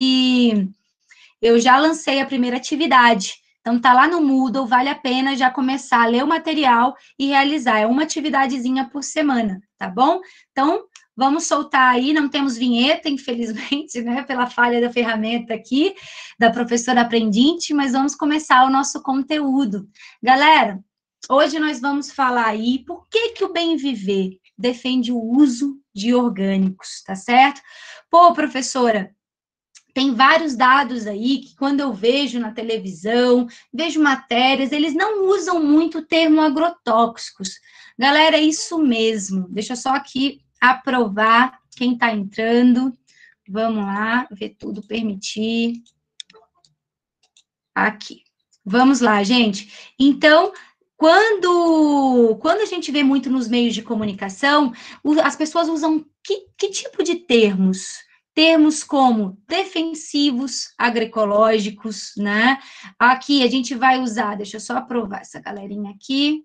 eu já lancei a primeira atividade. Então, tá lá no Moodle, vale a pena já começar a ler o material e realizar. É uma atividadezinha por semana, tá bom? Então, vamos soltar aí, não temos vinheta, infelizmente, né, pela falha da ferramenta aqui, da professora aprendinte, mas vamos começar o nosso conteúdo. Galera, hoje nós vamos falar aí por que que o Bem Viver defende o uso de orgânicos, tá certo? Pô, professora, tem vários dados aí que, quando eu vejo na televisão, vejo matérias, eles não usam muito o termo agrotóxicos. Galera, é isso mesmo. Deixa eu só aqui aprovar quem está entrando. Vamos lá, ver tudo permitir. Aqui. Vamos lá, gente. Então, quando a gente vê muito nos meios de comunicação, as pessoas usam que tipo de termos? Termos como defensivos agroecológicos, né? Aqui a gente vai usar, deixa eu só aprovar essa galerinha aqui.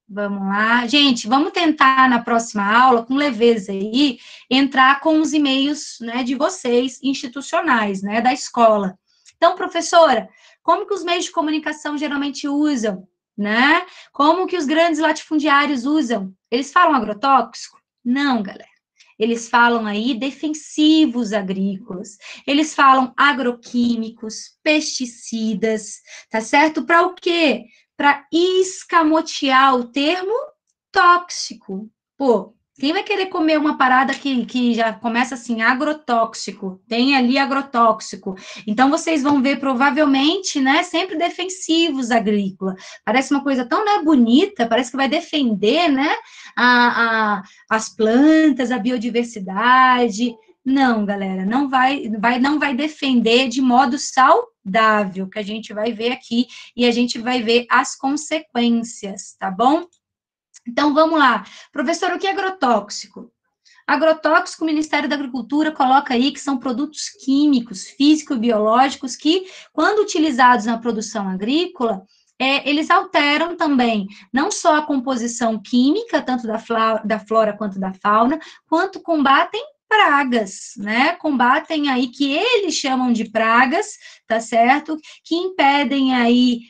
Vamos lá. Gente, vamos tentar na próxima aula, com leveza aí, entrar com os e-mails, né, de vocês, institucionais, né, da escola. Então, professora, como que os meios de comunicação geralmente usam, né? Como que os grandes latifundiários usam? Eles falam agrotóxico? Não, galera. Eles falam aí defensivos agrícolas, eles falam agroquímicos, pesticidas, tá certo? Para o quê? Para escamotear o termo tóxico. Pô, quem vai querer comer uma parada que já começa assim, agrotóxico? Tem ali agrotóxico. Então, vocês vão ver, provavelmente, né, sempre defensivos agrícola. Parece uma coisa tão, né, bonita, parece que vai defender, né, as plantas, a biodiversidade. Não, galera, não vai defender de modo saudável, que a gente vai ver aqui, e a gente vai ver as consequências, tá bom? Então, vamos lá. Professor, o que é agrotóxico? Agrotóxico, o Ministério da Agricultura coloca aí que são produtos químicos, físico-biológicos, que, quando utilizados na produção agrícola, eles alteram também não só a composição química, tanto da flora quanto da fauna, quanto combatem pragas, né? Combatem aí que eles chamam de pragas, tá certo? Que impedem aí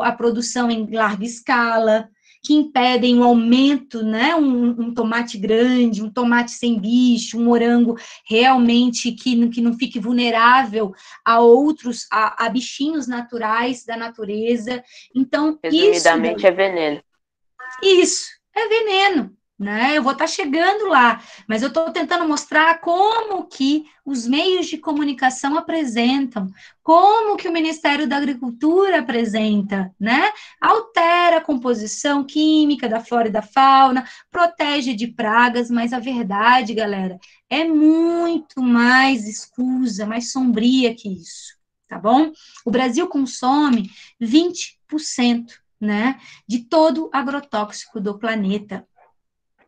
a produção em larga escala, que impedem o aumento, né, um tomate grande, um tomate sem bicho, um morango realmente que não fique vulnerável a outros, a bichinhos naturais da natureza. Então, Resumidamente, é veneno. isso é veneno, né? Eu vou estar chegando lá, mas eu estou tentando mostrar como que os meios de comunicação apresentam, como que o Ministério da Agricultura apresenta, né? Altera a composição química da flora e da fauna, protege de pragas, mas a verdade, galera, é muito mais escusa, mais sombria que isso, tá bom? O Brasil consome 20%, né, de todo agrotóxico do planeta.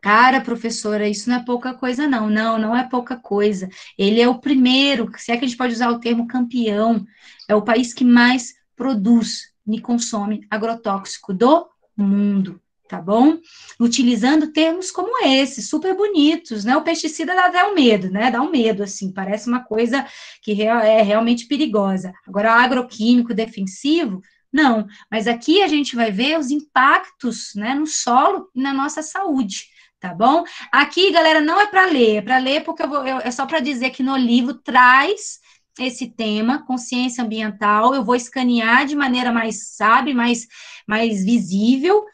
Cara, professora, isso não é pouca coisa, não. Não, não é pouca coisa. Ele é o primeiro, se é que a gente pode usar o termo campeão, é o país que mais produz e consome agrotóxico do mundo, tá bom? Utilizando termos como esse, super bonitos, né? O pesticida dá até um medo, né? Dá um medo, assim, parece uma coisa que é realmente perigosa. Agora, o agroquímico defensivo, não. Mas aqui a gente vai ver os impactos, né, no solo e na nossa saúde, tá bom? Aqui, galera, não é para ler porque é só para dizer que no livro traz esse tema, consciência ambiental, eu vou escanear de maneira mais, sabe, mais visível,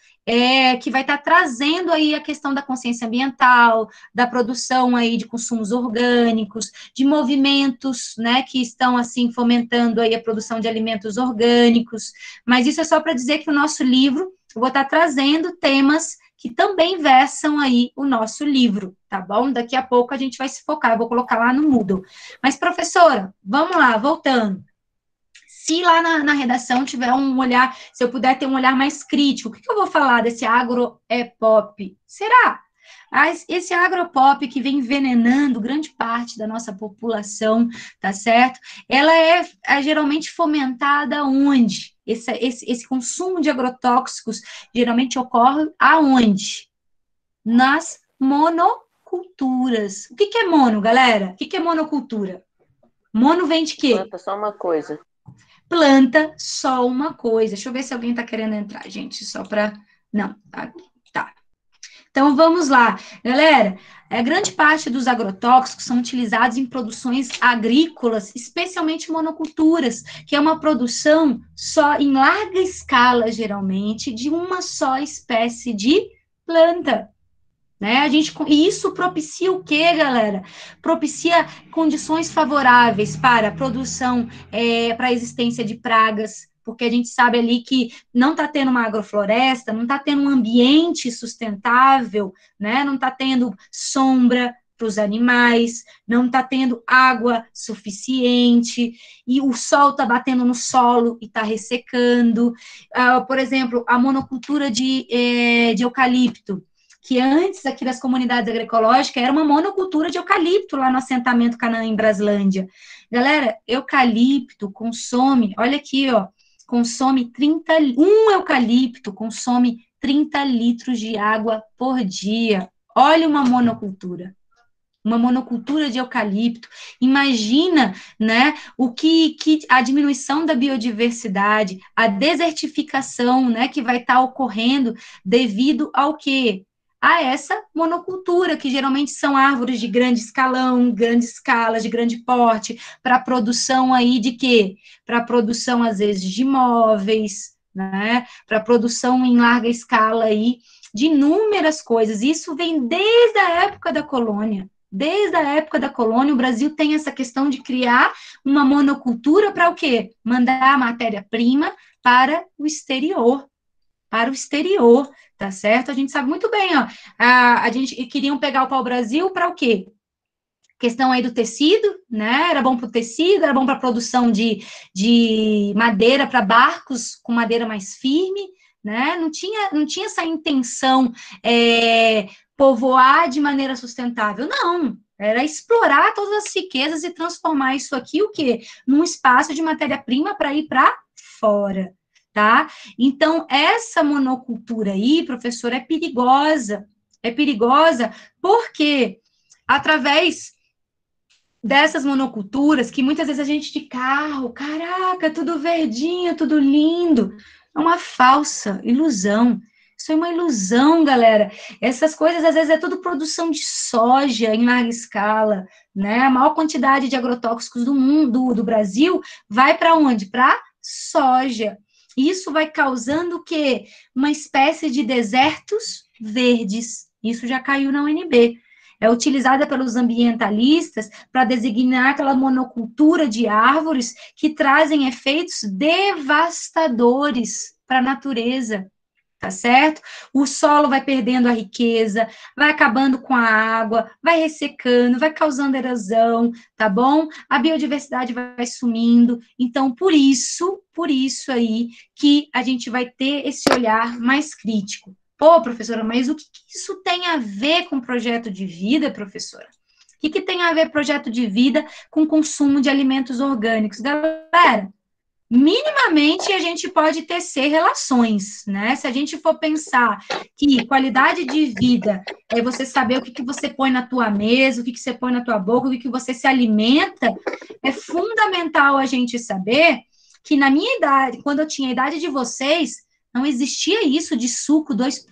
que vai estar trazendo aí a questão da consciência ambiental, da produção aí de consumos orgânicos, de movimentos, né, que estão, assim, fomentando aí a produção de alimentos orgânicos, mas isso é só para dizer que o nosso livro, eu vou estar trazendo temas que também versam aí o nosso livro, tá bom? Daqui a pouco a gente vai se focar, eu vou colocar lá no Moodle. Mas, professora, vamos lá, voltando. Se lá na redação tiver um olhar, se eu puder ter um olhar mais crítico, o que eu vou falar desse agro-pop? Será? Esse agropop que vem envenenando grande parte da nossa população, tá certo? Ela é geralmente fomentada onde? Esse consumo de agrotóxicos geralmente ocorre aonde? Nas monoculturas. O que é mono, galera? O que é monocultura? Mono vem de quê? Planta só uma coisa. Planta só uma coisa. Deixa eu ver se alguém está querendo entrar, gente, só para... Não, tá. Então, vamos lá. Galera, grande parte dos agrotóxicos são utilizados em produções agrícolas, especialmente monoculturas, que é uma produção só em larga escala, geralmente, de uma só espécie de planta. Né? E isso propicia o quê, galera? Propicia condições favoráveis para a produção, para a existência de pragas, porque a gente sabe ali que não está tendo uma agrofloresta, não está tendo um ambiente sustentável, né? Não está tendo sombra para os animais, não está tendo água suficiente, e o sol está batendo no solo e está ressecando. Por exemplo, a monocultura de eucalipto, que antes aqui das comunidades agroecológicas era uma monocultura de eucalipto lá no assentamento Canaã, em Braslândia. Galera, eucalipto consome, olha aqui, ó, um eucalipto consome 30 litros de água por dia. Olha uma monocultura de eucalipto. Imagina, né, o que a diminuição da biodiversidade, a desertificação, né, que vai estar ocorrendo devido ao quê? A essa monocultura, que geralmente são árvores de grande escalão, grande escala, de grande porte, para a produção aí de quê? Para a produção, às vezes, de móveis, né? Para a produção em larga escala aí, de inúmeras coisas. Isso vem desde a época da colônia. Desde a época da colônia, o Brasil tem essa questão de criar uma monocultura para o quê? Mandar a matéria-prima para o exterior. Para o exterior, tá certo? A gente sabe muito bem, ó. A gente queriam pegar o pau-brasil para o quê? Questão aí do tecido, né? Era bom para o tecido, era bom para a produção de madeira para barcos com madeira mais firme, né? Não tinha essa intenção povoar de maneira sustentável, não. Era explorar todas as riquezas e transformar isso aqui, o quê? Num espaço de matéria-prima para ir para fora, tá? Então, essa monocultura aí, professor, é perigosa. É perigosa porque, através dessas monoculturas, que muitas vezes a gente de carro, caraca, tudo verdinho, tudo lindo, é uma falsa ilusão. Isso é uma ilusão, galera. Essas coisas, às vezes, é tudo produção de soja em larga escala, né? A maior quantidade de agrotóxicos do mundo, do Brasil, vai para onde? Para soja. Isso vai causando o quê? Uma espécie de desertos verdes. Isso já caiu na UNB. É utilizada pelos ambientalistas para designar aquela monocultura de árvores que trazem efeitos devastadores para a natureza, tá certo? O solo vai perdendo a riqueza, vai acabando com a água, vai ressecando, vai causando erosão, tá bom? A biodiversidade vai sumindo. Então, por isso aí que a gente vai ter esse olhar mais crítico. Pô, professora, mas o que isso tem a ver com projeto de vida, professora? O que tem a ver projeto de vida com consumo de alimentos orgânicos? Galera, minimamente a gente pode tecer relações, né? Se a gente for pensar que qualidade de vida é você saber o que você põe na tua mesa, o que você põe na tua boca, o que você se alimenta, é fundamental a gente saber que na minha idade, quando eu tinha a idade de vocês, não existia isso de suco 2%,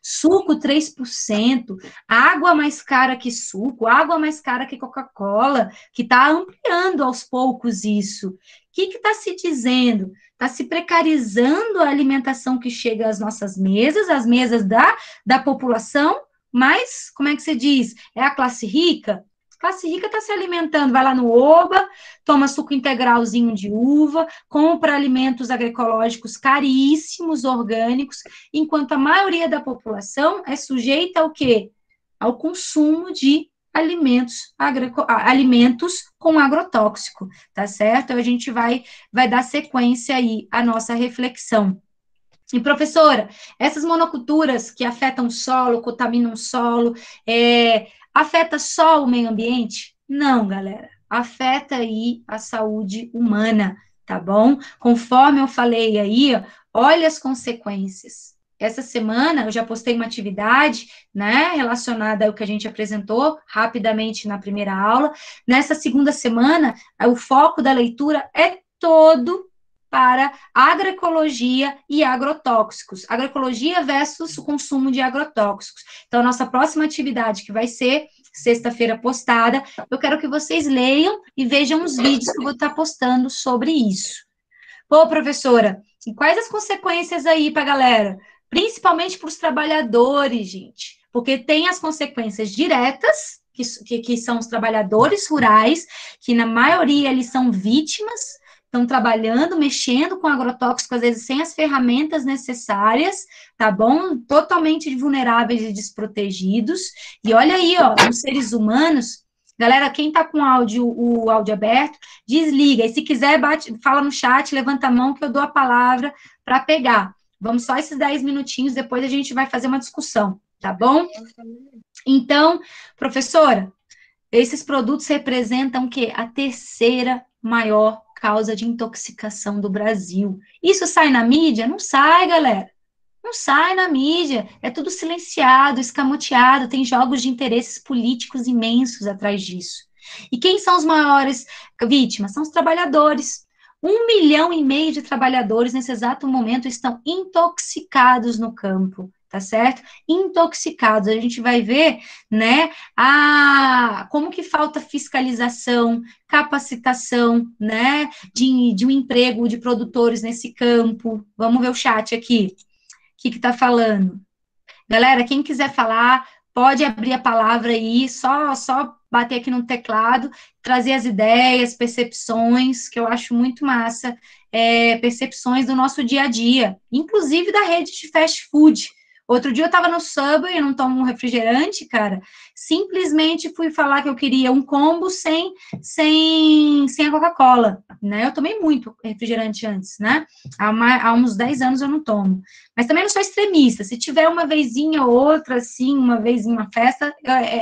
suco 3%, água mais cara que suco, água mais cara que Coca-Cola, que está ampliando aos poucos isso. O que está se dizendo? Está se precarizando a alimentação que chega às nossas mesas, às mesas da população, mas, como é que se diz? É a classe rica? A classe rica está se alimentando, vai lá no Oba, toma suco integralzinho de uva, compra alimentos agroecológicos caríssimos, orgânicos, enquanto a maioria da população é sujeita ao quê? Ao consumo de alimentos com agrotóxico, tá certo? Então, a gente vai dar sequência aí à nossa reflexão. E, professora, essas monoculturas que afetam o solo, contaminam o solo, afeta só o meio ambiente? Não, galera. Afeta aí a saúde humana, tá bom? Conforme eu falei aí, olha as consequências. essa semana eu já postei uma atividade, né, relacionada ao que a gente apresentou rapidamente na primeira aula. Nessa segunda semana, o foco da leitura é todo para agroecologia e agrotóxicos. Agroecologia versus o consumo de agrotóxicos. Então, a nossa próxima atividade, que vai ser sexta-feira postada, eu quero que vocês leiam e vejam os vídeos que eu vou estar postando sobre isso. Pô, professora, e quais as consequências aí para a galera? Principalmente para os trabalhadores, gente, porque tem as consequências diretas, que são os trabalhadores rurais, que na maioria eles são vítimas, estão trabalhando, mexendo com agrotóxico, às vezes sem as ferramentas necessárias, tá bom? Totalmente vulneráveis e desprotegidos. E olha aí, ó, nos seres humanos, galera, quem tá com o áudio aberto, desliga. E se quiser, fala no chat, levanta a mão que eu dou a palavra para pegar. Vamos só esses 10 minutinhos, depois a gente vai fazer uma discussão, tá bom? Então, professora, esses produtos representam o quê? A terceira maior causa de intoxicação do Brasil. Isso sai na mídia? Não sai, galera. Não sai na mídia, é tudo silenciado, escamoteado, tem jogos de interesses políticos imensos atrás disso. E quem são os maiores vítimas? São os trabalhadores. 1,5 milhão de trabalhadores nesse exato momento estão intoxicados no campo, tá certo? Intoxicados. A gente vai ver, né, como que falta fiscalização, capacitação, né, de um emprego de produtores nesse campo. Vamos ver o chat aqui. O que está falando? Galera, quem quiser falar, pode abrir a palavra aí, só bater aqui no teclado, trazer as ideias, percepções, que eu acho muito massa, percepções do nosso dia a dia, inclusive da rede de fast food. Outro dia eu estava no Subway, eu não tomo um refrigerante, cara, simplesmente fui falar que eu queria um combo sem a Coca-Cola, né? Eu tomei muito refrigerante antes, né? Há uns 10 anos eu não tomo. Mas também não sou extremista. Se tiver uma vezinha ou outra, assim, uma vez em uma festa,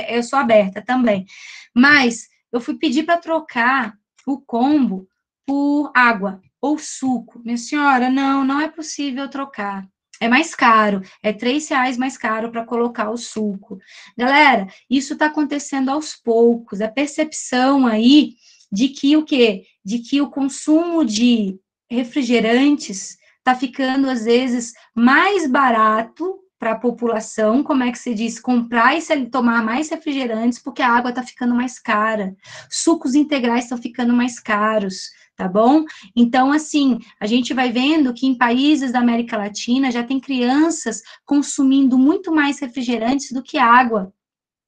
eu sou aberta também. Mas eu fui pedir para trocar o combo por água ou suco. Minha senhora, não é possível trocar. É mais caro, é R$3 mais caro para colocar o suco. Galera, isso está acontecendo aos poucos. A percepção aí de que o quê? De que o consumo de refrigerantes está ficando, às vezes, mais barato para a população, como é que se diz, comprar e tomar mais refrigerantes, porque a água está ficando mais cara, sucos integrais estão ficando mais caros, tá bom? Então, assim, a gente vai vendo que em países da América Latina já tem crianças consumindo muito mais refrigerantes do que água,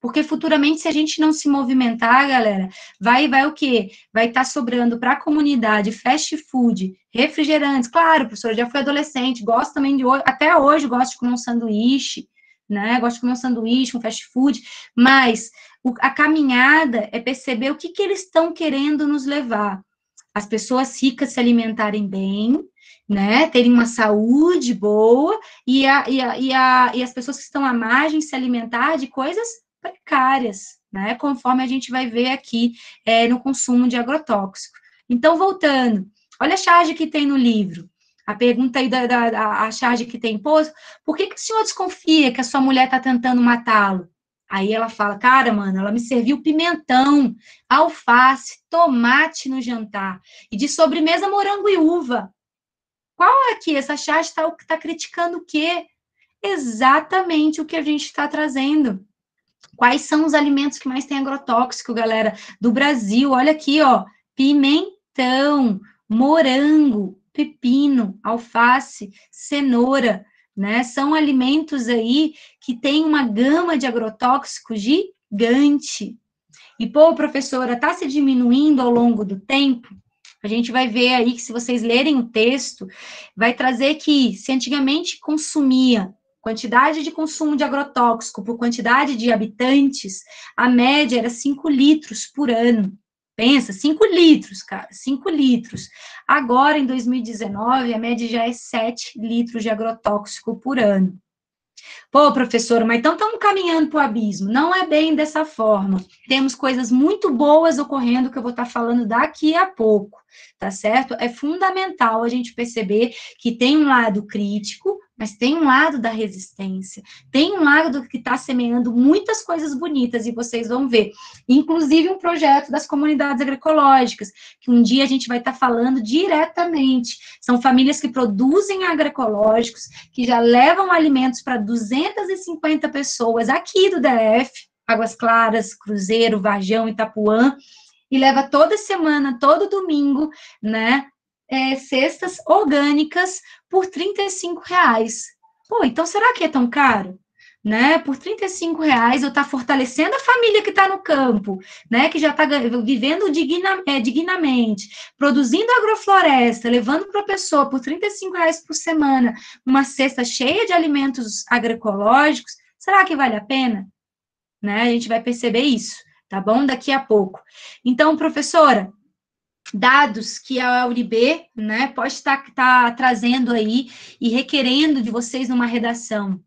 porque futuramente, se a gente não se movimentar, galera, vai o quê? Vai estar sobrando para a comunidade fast food, refrigerantes. Claro, professora, já fui adolescente, gosto também até hoje gosto de comer um sanduíche, né? Gosto de comer um sanduíche, um fast food, mas a caminhada é perceber o que eles estão querendo nos levar. As pessoas ricas se alimentarem bem, né, terem uma saúde boa, e as pessoas que estão à margem se alimentar de coisas precárias, né, conforme a gente vai ver aqui no consumo de agrotóxico. Então, voltando, olha a charge que tem no livro, a pergunta aí a charge que tem, pô, por que o senhor desconfia que a sua mulher está tentando matá-lo? Aí ela fala, cara, mano, ela me serviu pimentão, alface, tomate no jantar, e de sobremesa morango e uva. Qual é aqui? Essa charge está criticando o quê? Exatamente o que a gente está trazendo. Quais são os alimentos que mais têm agrotóxico, galera? Do Brasil, olha aqui, ó, pimentão, morango, pepino, alface, cenoura, né? São alimentos aí que têm uma gama de agrotóxicos gigante. E, pô, professora, está se diminuindo ao longo do tempo? A gente vai ver aí que, se vocês lerem o texto, vai trazer que, se antigamente consumia quantidade de consumo de agrotóxico por quantidade de habitantes, a média era 5 litros por ano. Pensa, 5 litros, cara, 5 litros. Agora, em 2019, a média já é 7 litros de agrotóxico por ano. Pô, professora, mas então estamos caminhando para o abismo. Não é bem dessa forma. Temos coisas muito boas ocorrendo que eu vou estar falando daqui a pouco, tá certo? É fundamental a gente perceber que tem um lado crítico, mas tem um lado da resistência, tem um lado que está semeando muitas coisas bonitas, e vocês vão ver, inclusive um projeto das comunidades agroecológicas, que um dia a gente vai estar falando diretamente, são famílias que produzem agroecológicos, que já levam alimentos para 250 pessoas aqui do DF, Águas Claras, Cruzeiro, Varjão, Itapuã, e leva toda semana, todo domingo, né, cestas orgânicas por R$ 35. Pô, então será que é tão caro? Né? Por R$ 35 eu estou fortalecendo a família que está no campo, né? Que já está vivendo dignamente, produzindo agrofloresta, levando para a pessoa por R$ 35 por semana uma cesta cheia de alimentos agroecológicos. Será que vale a pena? Né? A gente vai perceber isso, tá bom? Daqui a pouco. Então, professora, dados que a UNB, né, pode estar trazendo aí e requerendo de vocês numa redação.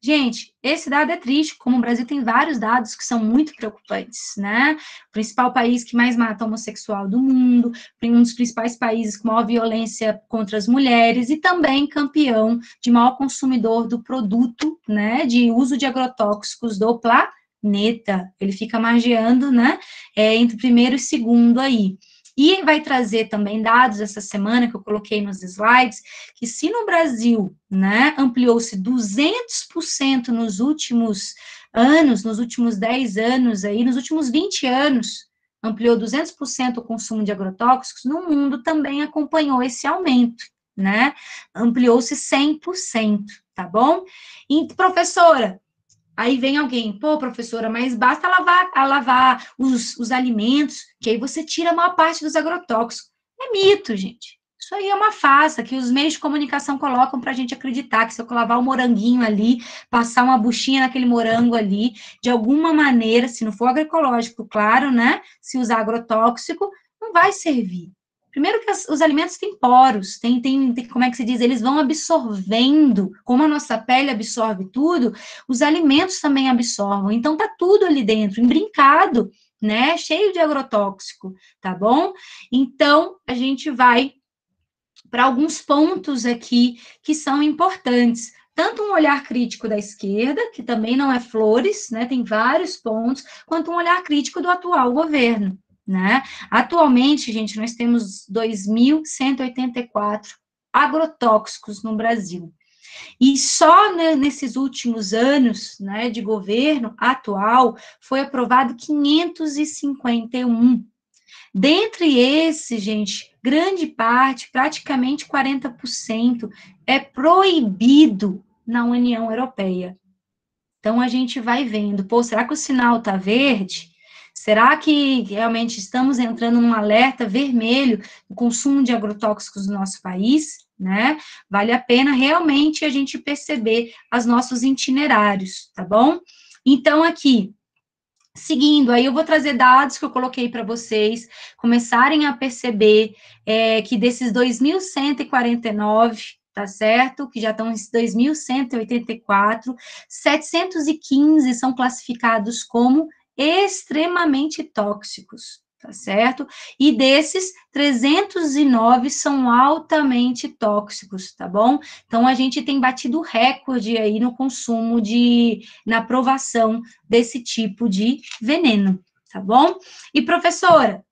Gente, esse dado é triste, como o Brasil tem vários dados que são muito preocupantes, né? O principal país que mais mata homossexual do mundo, um dos principais países com maior violência contra as mulheres e também campeão de maior consumidor do produto, né, de uso de agrotóxicos do planeta. Ele fica margeando, né, entre o primeiro e segundo aí. E vai trazer também dados essa semana, que eu coloquei nos slides, que se no Brasil, né, ampliou-se 200% nos últimos anos, nos últimos 10 anos, aí, nos últimos 20 anos, ampliou 200% o consumo de agrotóxicos, no mundo também acompanhou esse aumento, né, ampliou-se 100%, tá bom? E, professora, aí vem alguém, pô, professora, mas basta lavar os alimentos, que aí você tira a maior parte dos agrotóxicos. É mito, gente. Isso aí é uma farsa que os meios de comunicação colocam para a gente acreditar que se eu lavar o moranguinho ali, passar uma buchinha naquele morango ali, de alguma maneira, se não for agroecológico, claro, né? Se usar agrotóxico, não vai servir. Primeiro que os alimentos têm poros, como é que se diz? Eles vão absorvendo, como a nossa pele absorve tudo, os alimentos também absorvem, então tá tudo ali dentro, embrincado, né, cheio de agrotóxico, tá bom? Então, a gente vai para alguns pontos aqui que são importantes, tanto um olhar crítico da esquerda, que também não é flores, né, tem vários pontos, quanto um olhar crítico do atual governo, né? Atualmente, gente, nós temos 2.184 agrotóxicos no Brasil. E só nesses últimos anos, né, de governo atual, foi aprovado 551. Dentre esses, gente, grande parte, praticamente 40%, é proibido na União Europeia. Então, a gente vai vendo, pô, será que o sinal está verde? Será que realmente estamos entrando num alerta vermelho do consumo de agrotóxicos no nosso país? Né? Vale a pena realmente a gente perceber os nossos itinerários, tá bom? Então, aqui, seguindo, aí eu vou trazer dados que eu coloquei para vocês começarem a perceber que desses 2.149, tá certo? Que já estão em 2.184, 715 são classificados como extremamente tóxicos, tá certo? E desses, 309 são altamente tóxicos, tá bom? Então, a gente tem batido recorde aí no consumo na aprovação desse tipo de veneno, tá bom? E, professora,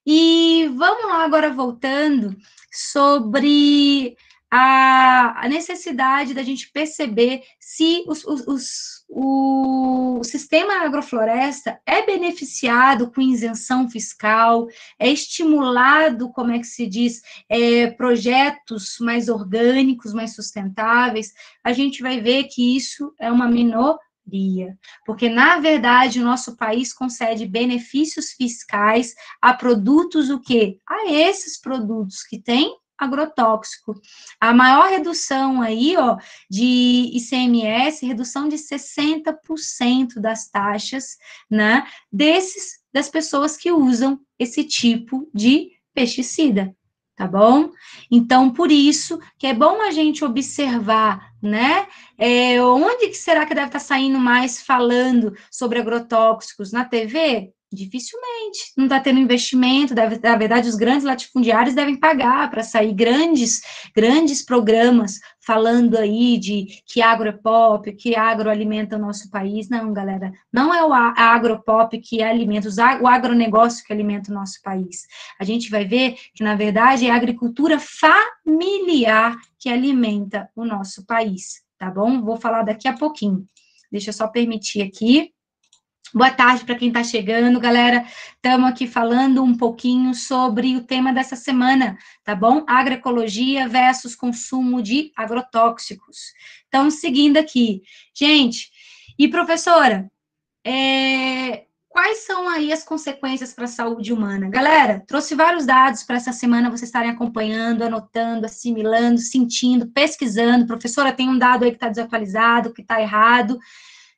e vamos lá agora voltando sobre a necessidade da gente perceber se o sistema agrofloresta é beneficiado com isenção fiscal, é estimulado, como é que se diz, projetos mais orgânicos, mais sustentáveis. A gente vai ver que isso é uma minoria, porque, na verdade, o nosso país concede benefícios fiscais a produtos, o quê? A esses produtos que têm agrotóxico. A maior redução aí, ó, de ICMS, redução de 60% das taxas, né, das pessoas que usam esse tipo de pesticida, tá bom? Então, por isso que é bom a gente observar, né, onde que será que deve estar saindo mais falando sobre agrotóxicos? Na TV? Dificilmente. Não está tendo investimento, na verdade, os grandes latifundiários devem pagar para sair grandes programas falando aí de que agro é pop, que agro alimenta o nosso país. Não, galera, não é o agropop que alimenta, o agronegócio que alimenta o nosso país. A gente vai ver que, na verdade, é a agricultura familiar que alimenta o nosso país, tá bom? Vou falar daqui a pouquinho. Deixa eu só permitir aqui. Boa tarde para quem está chegando, galera. Estamos aqui falando um pouquinho sobre o tema dessa semana, tá bom? Agroecologia versus consumo de agrotóxicos. Então, seguindo aqui. Gente, e professora, quais são aí as consequências para a saúde humana? Galera, trouxe vários dados para essa semana vocês estarem acompanhando, anotando, assimilando, sentindo, pesquisando. Professora, tem um dado aí que está desatualizado, que está errado.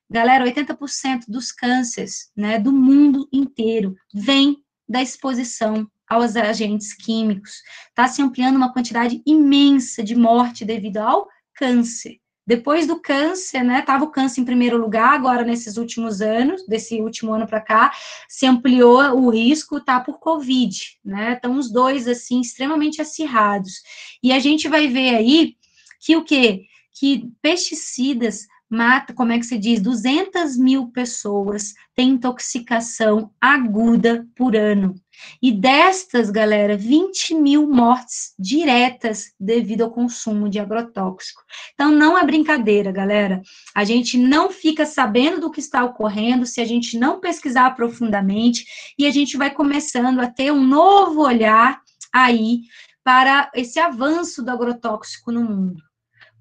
Galera, 80% dos cânceres, né, do mundo inteiro vem da exposição aos agentes químicos. Está se ampliando uma quantidade imensa de morte devido ao câncer. Depois do câncer, né, estava o câncer em primeiro lugar, agora nesses últimos anos, desse último ano para cá, se ampliou o risco, tá, por Covid, né, estão os dois, assim, extremamente acirrados. E a gente vai ver aí que o quê? Que pesticidas mata, como é que se diz, 200 mil pessoas têm intoxicação aguda por ano. E destas, galera, 20 mil mortes diretas devido ao consumo de agrotóxico. Então, não é brincadeira, galera. A gente não fica sabendo do que está ocorrendo se a gente não pesquisar profundamente, e a gente vai começando a ter um novo olhar aí para esse avanço do agrotóxico no mundo.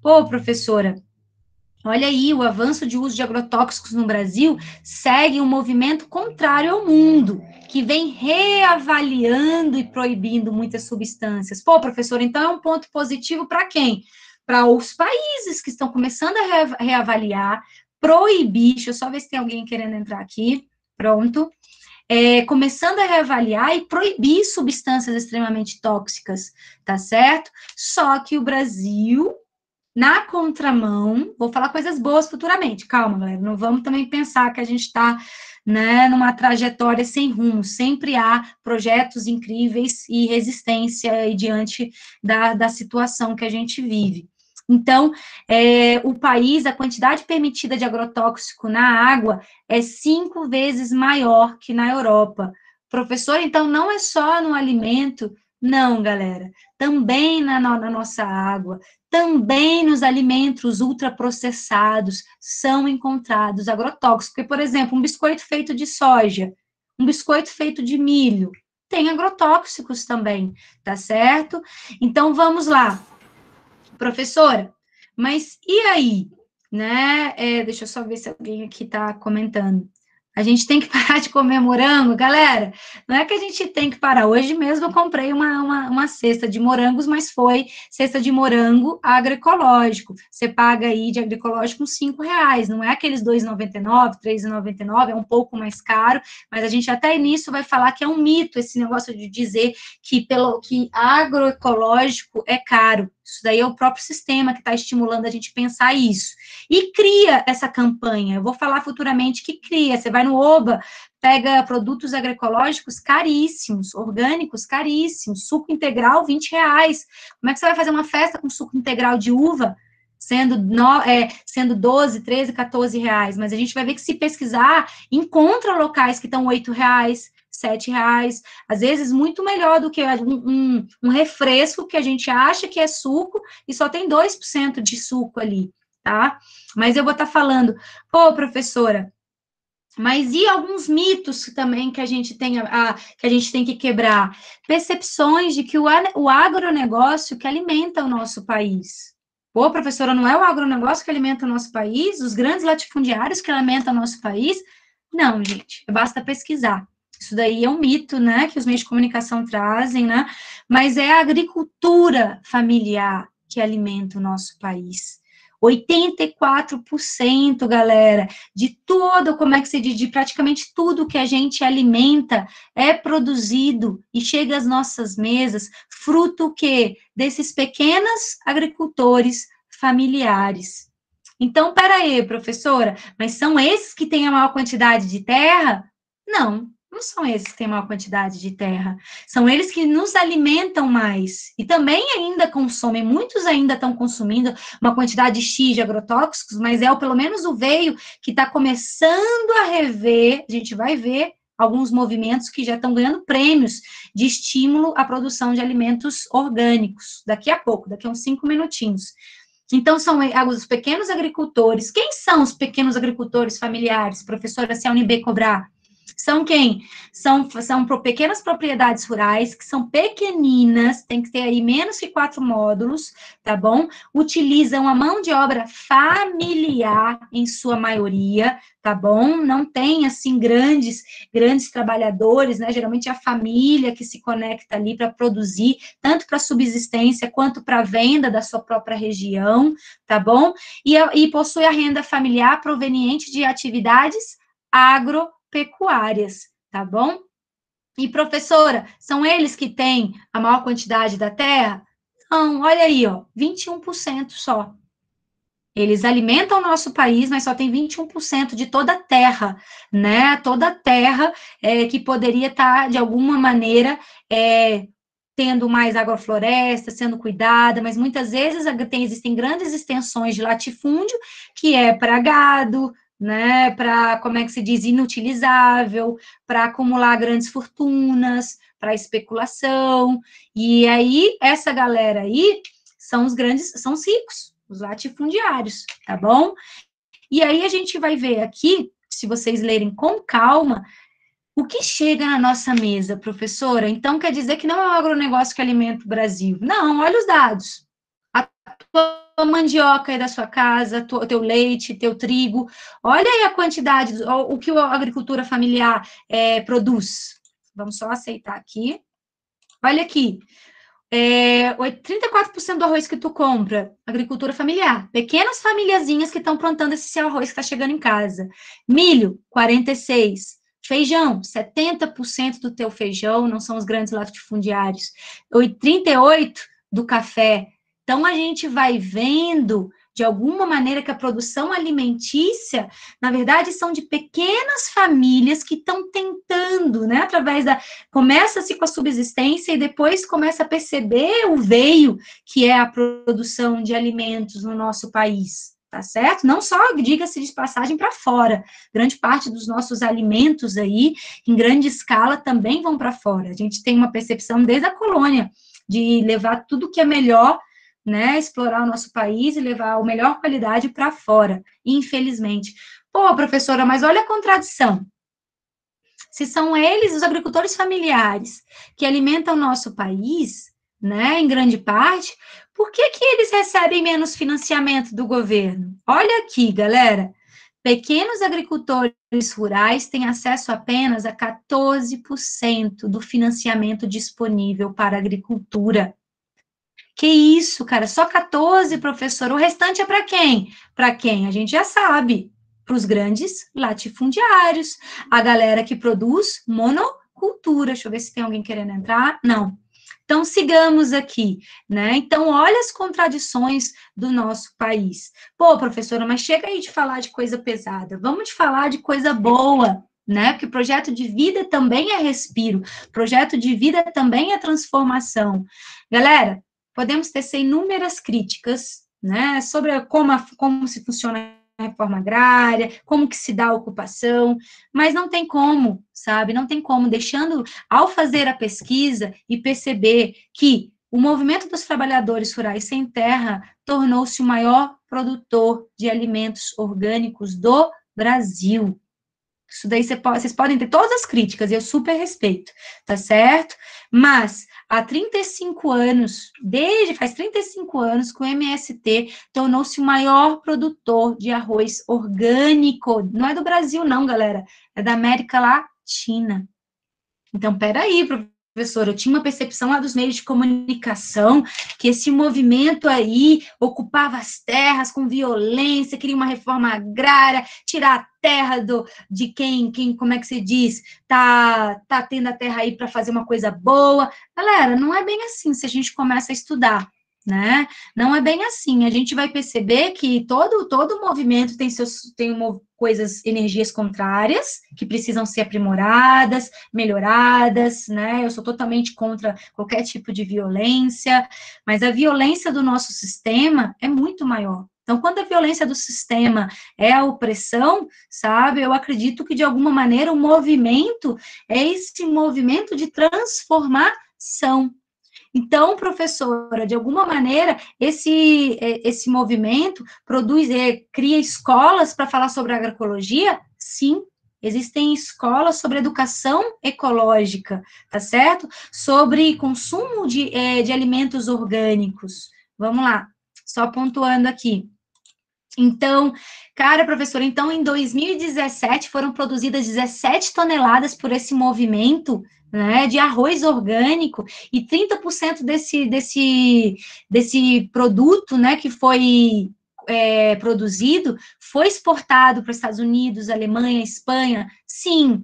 Pô, professora, olha aí, o avanço de uso de agrotóxicos no Brasil segue um movimento contrário ao mundo, que vem reavaliando e proibindo muitas substâncias. Pô, professor, então é um ponto positivo para quem? Para os países que estão começando a reavaliar, proibir, deixa eu só ver se tem alguém querendo entrar aqui, pronto. Começando a reavaliar e proibir substâncias extremamente tóxicas, tá certo? Só que o Brasil, na contramão, vou falar coisas boas futuramente, calma, galera, não vamos também pensar que a gente está, né, numa trajetória sem rumo, sempre há projetos incríveis e resistência diante da situação que a gente vive. Então, o país, a quantidade permitida de agrotóxico na água é 5 vezes maior que na Europa. Professor, então, não é só no alimento, não, galera, também na nossa água, também nos alimentos ultraprocessados são encontrados agrotóxicos. Porque, por exemplo, um biscoito feito de soja, um biscoito feito de milho, tem agrotóxicos também, tá certo? Então, vamos lá. Professora, mas e aí? Né? Deixa eu só ver se alguém aqui está comentando. A gente tem que parar de comer morango, galera. Não é que a gente tem que parar. Hoje mesmo eu comprei uma cesta de morangos, mas foi cesta de morango agroecológico. Você paga aí de agroecológico uns R$5, não é aqueles R$2,99, R$3,99, é um pouco mais caro, mas a gente até nisso vai falar que é um mito esse negócio de dizer que agroecológico é caro. Isso daí é o próprio sistema que está estimulando a gente pensar isso. E cria essa campanha. Eu vou falar futuramente que cria. Você vai no Oba, pega produtos agroecológicos caríssimos, orgânicos caríssimos, suco integral, R$20. Como é que você vai fazer uma festa com suco integral de uva, sendo 12, 13, R$14? Mas a gente vai ver que se pesquisar, encontra locais que estão R$8, R$7, às vezes muito melhor do que um refresco que a gente acha que é suco e só tem 2% de suco ali, tá? Mas eu vou estar falando, pô, professora, mas e alguns mitos também que a gente tem que quebrar? Percepções de que o agronegócio que alimenta o nosso país. Pô, professora, não é o agronegócio que alimenta o nosso país? Os grandes latifundiários que alimentam o nosso país? Não, gente, basta pesquisar. Isso daí é um mito, né, que os meios de comunicação trazem, né, mas é a agricultura familiar que alimenta o nosso país. 84%, galera, de todo, como é que se diz, de praticamente tudo que a gente alimenta é produzido e chega às nossas mesas, fruto o quê? Desses pequenos agricultores familiares. Então, peraí, professora, mas são esses que têm a maior quantidade de terra? Não, Não são esses que têm maior quantidade de terra. São eles que nos alimentam mais. E também ainda consomem, muitos ainda estão consumindo uma quantidade X de agrotóxicos, mas pelo menos o veio que está começando a rever, a gente vai ver alguns movimentos que já estão ganhando prêmios de estímulo à produção de alimentos orgânicos. Daqui a pouco, daqui a uns 5 minutinhos. Então, são os pequenos agricultores. Quem são os pequenos agricultores familiares, professora Celne Cobrar? São quem? São pequenas propriedades rurais, que são pequeninas, tem que ter aí menos que 4 módulos, tá bom? Utilizam a mão de obra familiar, em sua maioria, tá bom? Não tem, assim, grandes trabalhadores, né? Geralmente é a família que se conecta ali para produzir, tanto para subsistência quanto para venda da sua própria região, tá bom? E possui a renda familiar proveniente de atividades agropecuárias, tá bom? E, professora, são eles que têm a maior quantidade da terra? Não, olha aí, ó, 21% só. Eles alimentam o nosso país, mas só tem 21% de toda a terra, né? Toda a terra que poderia estar, de alguma maneira, tendo mais agrofloresta, sendo cuidada, mas muitas vezes existem grandes extensões de latifúndio, que é para gado, né, para, como é que se diz, inutilizável, para acumular grandes fortunas, para especulação, e aí, essa galera aí, são os ricos, os latifundiários, tá bom? E aí, a gente vai ver aqui, se vocês lerem com calma, o que chega na nossa mesa, professora? Então, quer dizer que não é o agronegócio que alimenta o Brasil. Não, olha os dados. A tua mandioca aí da sua casa, teu leite, teu trigo. Olha aí a quantidade, o que a agricultura familiar produz. Vamos só aceitar aqui. Olha aqui. 34% do arroz que tu compra, agricultura familiar. Pequenas famíliazinhas que estão plantando esse seu arroz que está chegando em casa. Milho, 46%. Feijão, 70% do teu feijão não são os grandes latifundiários. 38% do café. Então, a gente vai vendo, de alguma maneira, que a produção alimentícia, na verdade, são de pequenas famílias que estão tentando, né, através começa-se com a subsistência e depois começa a perceber o veio que é a produção de alimentos no nosso país. Tá certo? Não só, diga-se de passagem, para fora. Grande parte dos nossos alimentos aí, em grande escala, também vão para fora. A gente tem uma percepção desde a colônia de levar tudo que é melhor, né, explorar o nosso país e levar a melhor qualidade para fora, infelizmente. Pô, professora, mas olha a contradição. Se são eles, os agricultores familiares, que alimentam o nosso país, né, em grande parte, por que eles recebem menos financiamento do governo? Olha aqui, galera, pequenos agricultores rurais têm acesso apenas a 14% do financiamento disponível para a agricultura. Que isso, cara, só 14, professor, o restante é para quem? Para quem? A gente já sabe, para os grandes latifundiários, a galera que produz monocultura. Deixa eu ver se tem alguém querendo entrar. Não. Então, sigamos aqui, né? Então, olha as contradições do nosso país. Pô, professora, mas chega aí de falar de coisa pesada. Vamos de falar de coisa boa, né? Porque projeto de vida também é respiro. Projeto de vida também é transformação. Galera, podemos tecer inúmeras críticas, né, sobre como se funciona a reforma agrária, como que se dá a ocupação, mas não tem como, sabe, não tem como, ao fazer a pesquisa e perceber que o movimento dos trabalhadores rurais sem terra tornou-se o maior produtor de alimentos orgânicos do Brasil. Isso daí vocês podem ter todas as críticas, e eu super respeito, tá certo? Mas há 35 anos, faz 35 anos que o MST tornou-se o maior produtor de arroz orgânico. Não é do Brasil, não, galera, é da América Latina. Então, peraí, professor, eu tinha uma percepção lá dos meios de comunicação, que esse movimento aí ocupava as terras com violência, queria uma reforma agrária, tirar a terra de quem, como é que se diz, tá tendo a terra aí para fazer uma coisa boa. Galera, não é bem assim se a gente começa a estudar, né? Não é bem assim. A gente vai perceber que todo movimento tem coisas, energias contrárias, que precisam ser aprimoradas, melhoradas, né? Eu sou totalmente contra qualquer tipo de violência, mas a violência do nosso sistema é muito maior. Então, quando a violência do sistema é a opressão, sabe, eu acredito que, de alguma maneira, o movimento é esse movimento de transformação. Então, professora, de alguma maneira, esse movimento cria escolas para falar sobre agroecologia? Sim, existem escolas sobre educação ecológica, tá certo? Sobre consumo de alimentos orgânicos. Vamos lá, só pontuando aqui. Então, cara, professora, então em 2017 foram produzidas 17 toneladas por esse movimento, né, de arroz orgânico, e 30% desse produto, né, que foi produzido, foi exportado para os Estados Unidos, Alemanha, Espanha. Sim.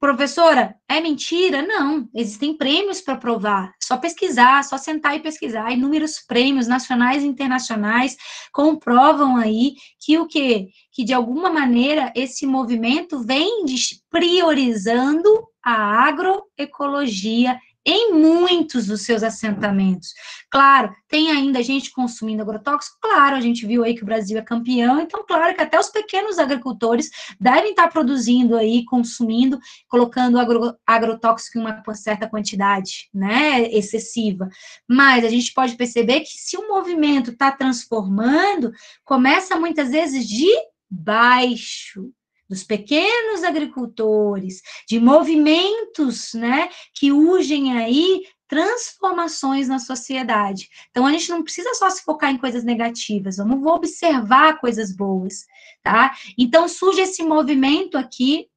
Professora, é mentira? Não, existem prêmios para provar. Só pesquisar, só sentar e pesquisar. Inúmeros prêmios nacionais e internacionais comprovam aí que o quê? Que de alguma maneira esse movimento vem priorizando a agroecologia em muitos dos seus assentamentos. Claro, tem ainda gente consumindo agrotóxico, claro, a gente viu aí que o Brasil é campeão, então claro que até os pequenos agricultores devem estar produzindo aí, consumindo, colocando agrotóxico em uma certa quantidade, né, excessiva. Mas a gente pode perceber que se o movimento está transformando, começa muitas vezes de baixo, dos pequenos agricultores, de movimentos, né, que urgem aí transformações na sociedade. Então, a gente não precisa só se focar em coisas negativas, vamos observar coisas boas, tá? Então, surge esse movimento aqui,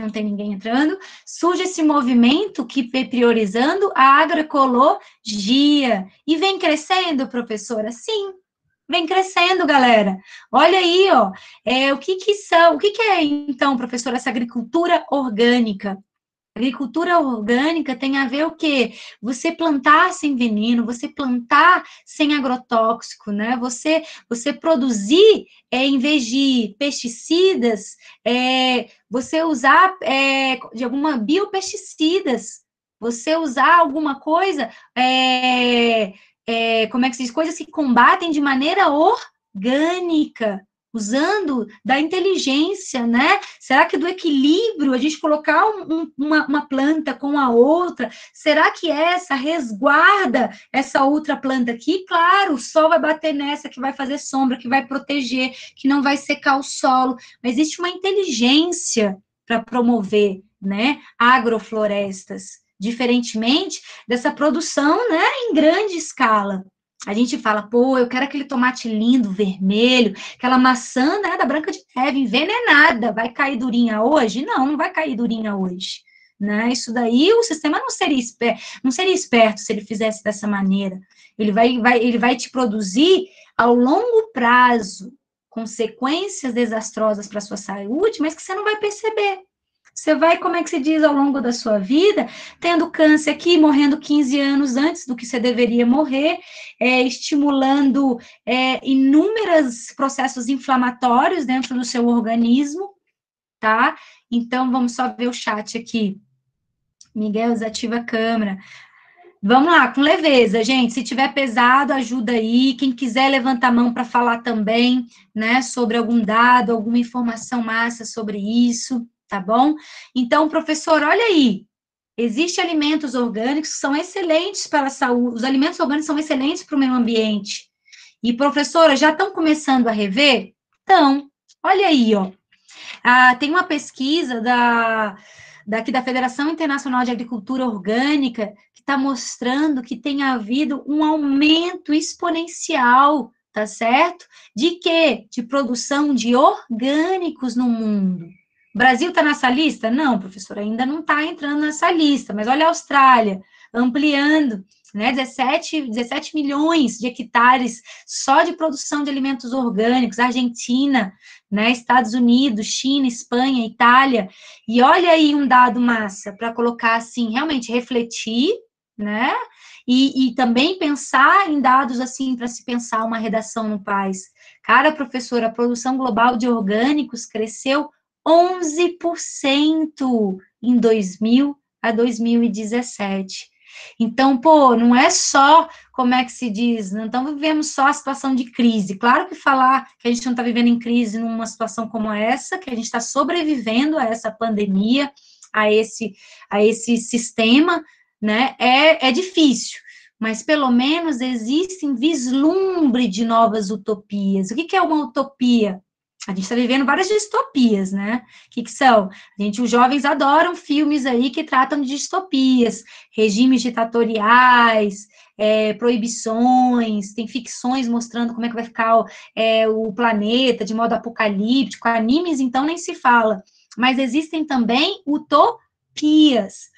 não tem ninguém entrando, surge esse movimento que vem priorizando a agroecologia, e vem crescendo, professora? Sim, vem crescendo, galera. Olha aí, ó, o que é, então, professora, essa agricultura orgânica? Agricultura orgânica tem a ver o quê? Você plantar sem veneno, você plantar sem agrotóxico, né? Você produzir, em vez de pesticidas, você usar de alguma biopesticidas, você usar alguma coisa, como é que se diz? Coisas que combatem de maneira orgânica, usando da inteligência, né? Será que do equilíbrio, a gente colocar uma planta com a outra, será que essa resguarda essa outra planta aqui? Claro, o sol vai bater nessa, que vai fazer sombra, que vai proteger, que não vai secar o solo, mas existe uma inteligência para promover, né, agroflorestas, diferentemente dessa produção, né, em grande escala. A gente fala, pô, eu quero aquele tomate lindo, vermelho, aquela maçã, né, da Branca de Neve, envenenada, vai cair durinha hoje? Não, não vai cair durinha hoje, né? Isso daí, o sistema não seria esperto se ele fizesse dessa maneira. Ele vai te produzir ao longo prazo consequências desastrosas para a sua saúde, mas que você não vai perceber. Você vai, como é que se diz, ao longo da sua vida, tendo câncer aqui, morrendo 15 anos antes do que você deveria morrer, estimulando inúmeros processos inflamatórios dentro do seu organismo, tá? Então, vamos só ver o chat aqui. Miguel, desativa a câmera. Vamos lá, com leveza, gente. Se tiver pesado, ajuda aí. Quem quiser levanta a mão para falar também, né, sobre algum dado, alguma informação massa sobre isso, tá bom? Então, professor, olha aí. Existem alimentos orgânicos que são excelentes para a saúde. Os alimentos orgânicos são excelentes para o meio ambiente. E, professora, já estão começando a rever? Então, olha aí, ó. Tem uma pesquisa daqui da Federação Internacional de Agricultura Orgânica que está mostrando que tem havido um aumento exponencial, tá certo? De quê? De produção de orgânicos no mundo. O Brasil está nessa lista? Não, professor, ainda não está entrando nessa lista, mas olha a Austrália, ampliando, né, 17 milhões de hectares só de produção de alimentos orgânicos, Argentina, né, Estados Unidos, China, Espanha, Itália, e olha aí um dado massa, para colocar assim, realmente refletir, né? E também pensar em dados assim para se pensar uma redação no PAS. Cara, professora, a produção global de orgânicos cresceu 11% em 2000 a 2017. Então, pô, não é só, como é que se diz, não estamos vivendo só a situação de crise. Claro que falar que a gente não está vivendo em crise numa situação como essa, que a gente está sobrevivendo a essa pandemia, a esse sistema, né, é difícil, mas pelo menos existem vislumbre de novas utopias. O que é uma utopia? A gente está vivendo várias distopias, né? O que são? Os jovens adoram filmes aí que tratam de distopias, regimes ditatoriais, proibições, tem ficções mostrando como é que vai ficar o planeta de modo apocalíptico, animes, então, nem se fala. Mas existem também utopias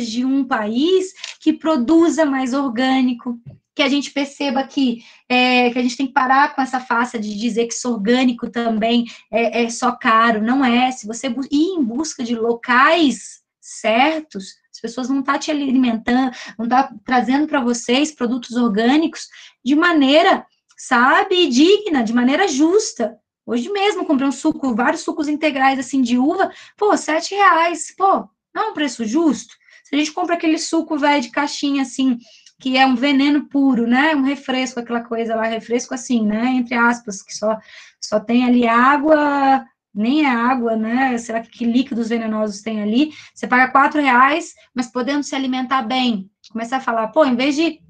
de um país que produza mais orgânico, que a gente perceba que a gente tem que parar com essa farsa de dizer que isso orgânico também é só caro, não é. Se você ir em busca de locais certos, as pessoas vão estar te alimentando, vão estar trazendo para vocês produtos orgânicos de maneira, sabe, digna, de maneira justa. Hoje mesmo comprei um suco, vários sucos integrais assim de uva, pô, R$7, pô, não é um preço justo? Se a gente compra aquele suco velho de caixinha assim, que é um veneno puro, né? Um refresco, aquela coisa lá, refresco assim, né? Entre aspas, que só tem ali água, nem é água, né? Será que líquidos venenosos tem ali? Você paga R$4, mas podendo se alimentar bem. Começar a falar, pô, em vez de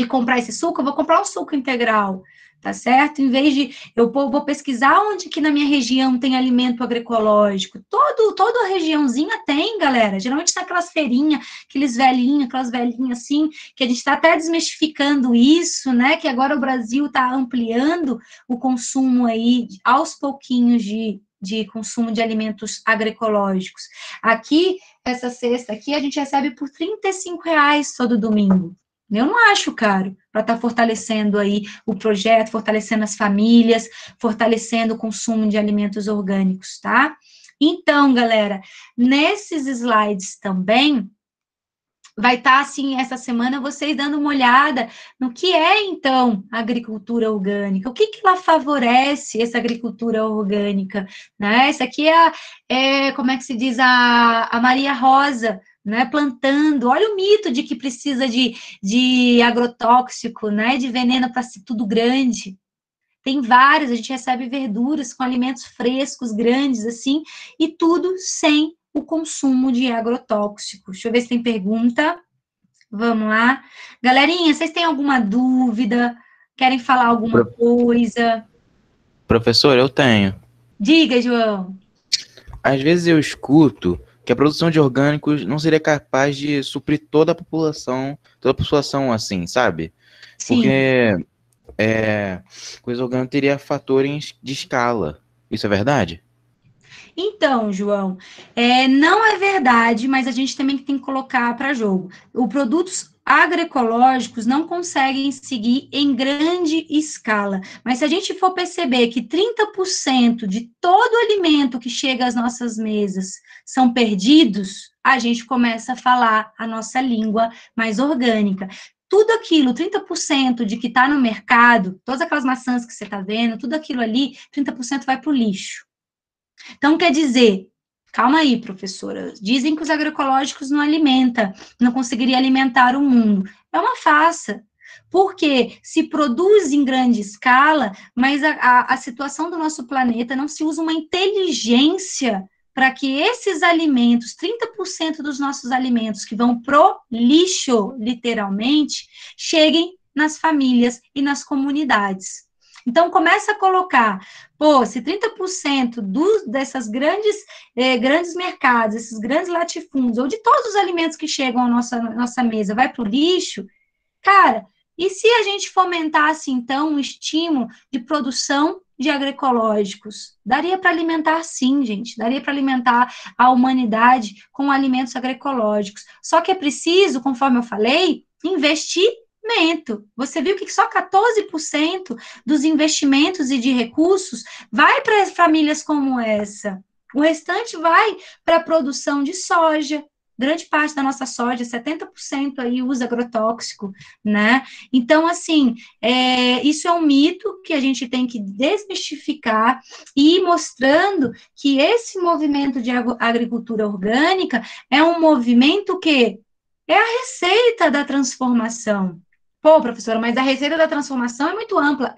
comprar esse suco, eu vou comprar um suco integral, tá certo? Em vez de, eu vou pesquisar onde que na minha região tem alimento agroecológico. Toda regiãozinha tem, galera. Geralmente tem aquelas feirinhas, aquelas velhinhas assim, que a gente está até desmistificando isso, né? Que agora o Brasil está ampliando o consumo aí, aos pouquinhos, de consumo de alimentos agroecológicos. Aqui, essa cesta aqui, a gente recebe por R$35 todo domingo. Eu não acho caro para estar fortalecendo aí o projeto, fortalecendo as famílias, fortalecendo o consumo de alimentos orgânicos, tá? Então, galera, nesses slides também vai estar, assim, essa semana, vocês dando uma olhada no que é, então, a agricultura orgânica, o que ela favorece, essa agricultura orgânica, né? Essa aqui como é que se diz, a Maria Rosa, né, plantando, olha o mito de que precisa de agrotóxico, né, de veneno para ser tudo grande. Tem vários, a gente recebe verduras com alimentos frescos, grandes, assim, e tudo sem o consumo de agrotóxico. Deixa eu ver se tem pergunta. Vamos lá. Galerinha, vocês têm alguma dúvida? Querem falar alguma coisa? Professor, eu tenho. Diga, João. Às vezes eu escuto que a produção de orgânicos não seria capaz de suprir toda a população assim, sabe? Sim. Porque coisa orgânica teria fatores de escala. Isso é verdade? Então, João, não é verdade, mas a gente também tem que colocar para jogo. Os produtos agroecológicos não conseguem seguir em grande escala, mas se a gente for perceber que 30% de todo o alimento que chega às nossas mesas são perdidos, a gente começa a falar a nossa língua mais orgânica. Tudo aquilo, 30% de que está no mercado, todas aquelas maçãs que você está vendo, tudo aquilo ali, 30% vai para o lixo. Então, quer dizer, calma aí, professora, dizem que os agroecológicos não conseguiria alimentar o mundo. É uma farsa, porque se produz em grande escala, mas a situação do nosso planeta não se usa uma inteligência para que esses alimentos, 30% dos nossos alimentos que vão pro lixo, literalmente, cheguem nas famílias e nas comunidades. Então, começa a colocar, se 30% dessas grandes mercados, esses grandes latifúndios, ou de todos os alimentos que chegam à nossa mesa, vai para o lixo, cara, e se a gente fomentasse, então, um estímulo de produção de agroecológicos? Daria para alimentar, sim, gente, daria para alimentar a humanidade com alimentos agroecológicos. Só que é preciso, conforme eu falei, investir. Você viu que só 14% dos investimentos e de recursos vai para famílias como essa. O restante vai para a produção de soja, grande parte da nossa soja, 70% aí usa agrotóxico, né? Então, assim, isso é um mito que a gente tem que desmistificar e ir mostrando que esse movimento de agricultura orgânica é um movimento que é a receita da transformação. Pô, professora, mas a receita da transformação é muito ampla.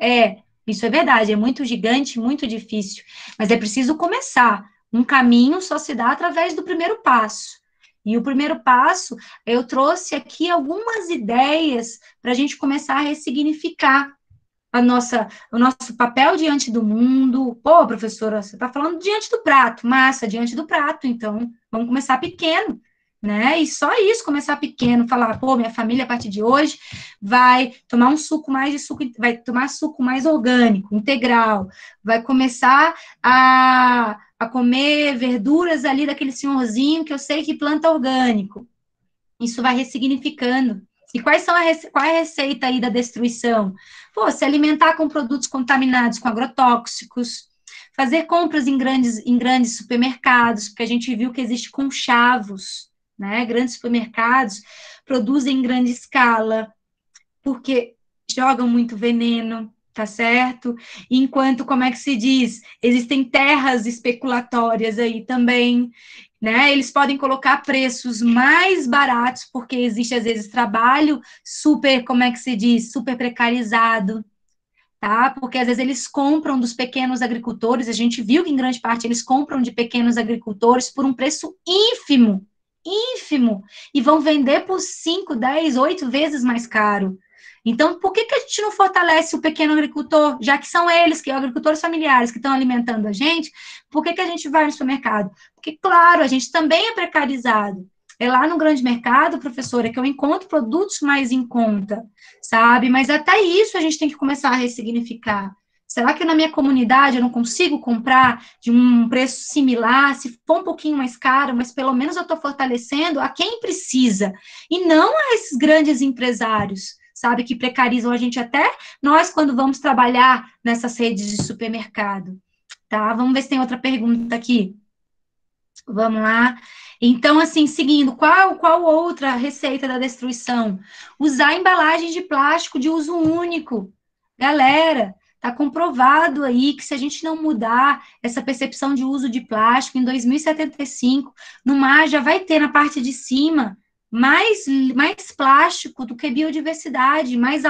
Isso é verdade, é muito gigante, muito difícil, mas é preciso começar. Um caminho só se dá através do primeiro passo. E o primeiro passo, eu trouxe aqui algumas ideias para a gente começar a ressignificar o nosso papel diante do mundo. Pô, professora, você está falando diante do prato, massa, diante do prato, então vamos começar pequeno, né? E só isso, começar pequeno, falar, pô, minha família a partir de hoje vai tomar vai tomar suco mais orgânico, integral, vai começar a comer verduras ali daquele senhorzinho que eu sei que planta orgânico. Isso vai ressignificando. E qual é a receita aí da destruição? Pô, se alimentar com produtos contaminados com agrotóxicos, fazer compras em grandes supermercados, porque a gente viu que existe conchavos, né? Grandes supermercados produzem em grande escala, porque jogam muito veneno, tá certo? Enquanto, como é que se diz? Existem terras especulatórias aí também, né? Eles podem colocar preços mais baratos, porque existe, às vezes, trabalho super, como é que se diz? Super precarizado, tá? Porque, às vezes, eles compram dos pequenos agricultores, a gente viu que, em grande parte, eles compram de pequenos agricultores por um preço ínfimo, ínfimo, e vão vender por 5, 10, 8 vezes mais caro. Então, por que a gente não fortalece o pequeno agricultor, já que são eles, que agricultores familiares, que estão alimentando a gente, por que a gente vai no supermercado? Porque, claro, a gente também é precarizado. É lá no grande mercado, professora, que eu encontro produtos mais em conta, sabe? Mas até isso a gente tem que começar a ressignificar. Será que na minha comunidade eu não consigo comprar de um preço similar, se for um pouquinho mais caro, mas pelo menos eu estou fortalecendo a quem precisa, e não a esses grandes empresários, sabe, que precarizam a gente até nós quando vamos trabalhar nessas redes de supermercado, tá? Vamos ver se tem outra pergunta aqui. Vamos lá. Então, assim, seguindo, qual outra receita da destruição? Usar embalagens de plástico de uso único. Galera, tá comprovado aí que se a gente não mudar essa percepção de uso de plástico, em 2075, no mar já vai ter na parte de cima mais plástico do que biodiversidade, mais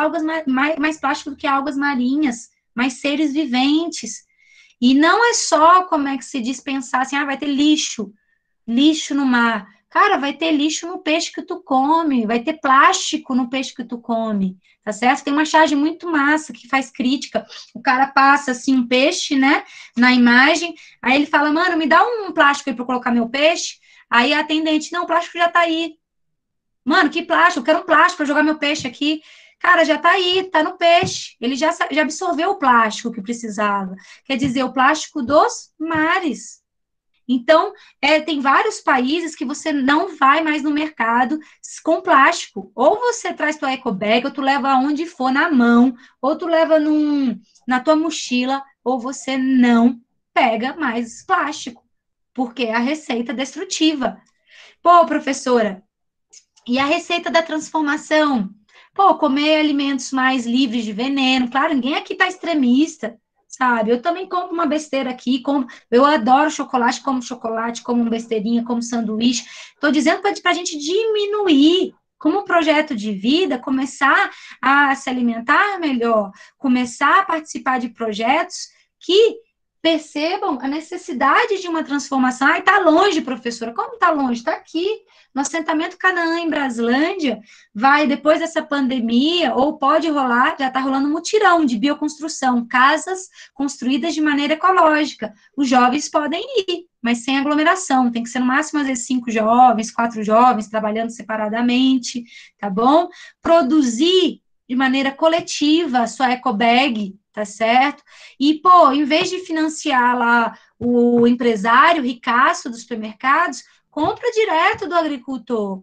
plástico do que algas marinhas, mais seres viventes. E não é só, como é que se diz, pensar assim, vai ter lixo no mar. Cara, vai ter lixo no peixe que tu come, vai ter plástico no peixe que tu come, tá certo? Tem uma charge muito massa que faz crítica. O cara passa, assim, um peixe, né, na imagem, aí ele fala, mano, me dá um plástico aí pra eu colocar meu peixe. Aí a atendente, não, o plástico já tá aí. Mano, que plástico? Eu quero um plástico para jogar meu peixe aqui. Cara, já tá aí, tá no peixe. Ele já absorveu o plástico que precisava. Quer dizer, o plástico dos mares. Então, tem vários países que você não vai mais no mercado com plástico. Ou você traz tua ecobag, ou tu leva aonde for na mão, ou tu leva na tua mochila, ou você não pega mais plástico, porque é a receita destrutiva. Pô, professora, e a receita da transformação? Pô, comer alimentos mais livres de veneno. Claro, ninguém aqui tá extremista, sabe? Eu também compro uma besteira aqui, eu adoro chocolate, como uma besteirinha, como sanduíche. Tô dizendo para a gente diminuir, como projeto de vida, começar a se alimentar melhor, começar a participar de projetos que percebam a necessidade de uma transformação. Ai, tá longe, professora. Como tá longe? Tá aqui. No assentamento Canaã, em Braslândia, depois dessa pandemia, ou pode rolar, já está rolando um mutirão de bioconstrução, casas construídas de maneira ecológica. Os jovens podem ir, mas sem aglomeração, tem que ser no máximo, às vezes, 5 jovens, 4 jovens, trabalhando separadamente, tá bom? Produzir de maneira coletiva a sua ecobag, tá certo? E, pô, em vez de financiar lá o empresário ricaço dos supermercados, compra direto do agricultor.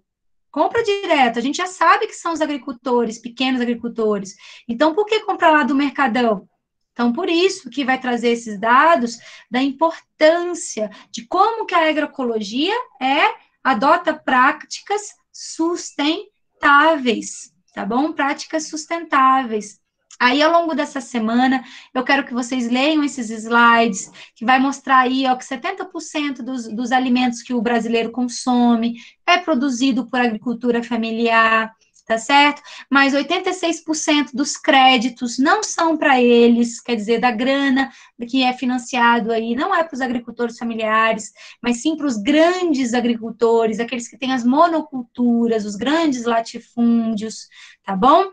Compra direto. A gente já sabe que são os agricultores, pequenos agricultores. Então, por que comprar lá do Mercadão? Então, por isso que vai trazer esses dados da importância de como que a agroecologia é adota práticas sustentáveis, tá bom? Práticas sustentáveis. Aí, ao longo dessa semana, eu quero que vocês leiam esses slides, que vai mostrar aí, ó, que 70% dos alimentos que o brasileiro consome é produzido por agricultura familiar, tá certo? Mas 86% dos créditos não são para eles, quer dizer, da grana que é financiado aí, não é para os agricultores familiares, mas sim para os grandes agricultores, aqueles que têm as monoculturas, os grandes latifúndios, tá bom?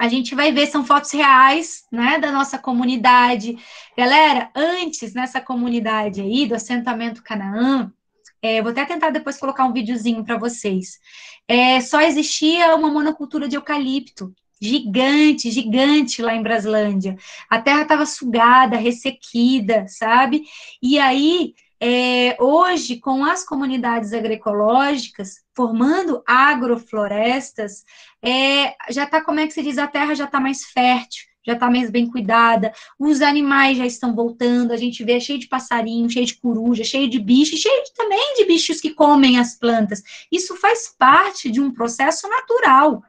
A gente vai ver, são fotos reais, né, da nossa comunidade. Galera, antes, nessa comunidade aí, do assentamento Canaã, vou até tentar depois colocar um videozinho para vocês, só existia uma monocultura de eucalipto, gigante, gigante lá em Braslândia. A terra estava sugada, ressequida, sabe? E aí, hoje, com as comunidades agroecológicas, formando agroflorestas, já está, como é que se diz, a terra já está mais fértil, já está mais bem cuidada, os animais já estão voltando, a gente vê cheio de passarinho, cheio de coruja, cheio de bichos, também de bichos que comem as plantas. Isso faz parte de um processo natural.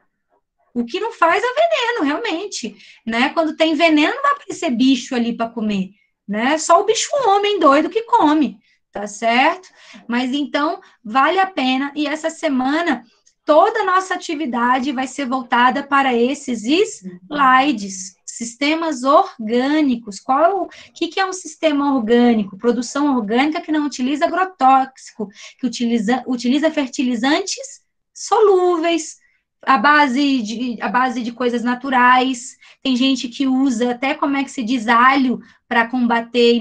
O que não faz é veneno, realmente, né? Quando tem veneno, não vai aparecer bicho ali para comer, né? Só o bicho homem doido que come, tá certo? Mas então, vale a pena, e essa semana toda a nossa atividade vai ser voltada para esses slides, sistemas orgânicos. O que é um sistema orgânico? Produção orgânica que não utiliza agrotóxico, que utiliza fertilizantes solúveis, a base de coisas naturais. Tem gente que usa até, como é que se diz, alho para combater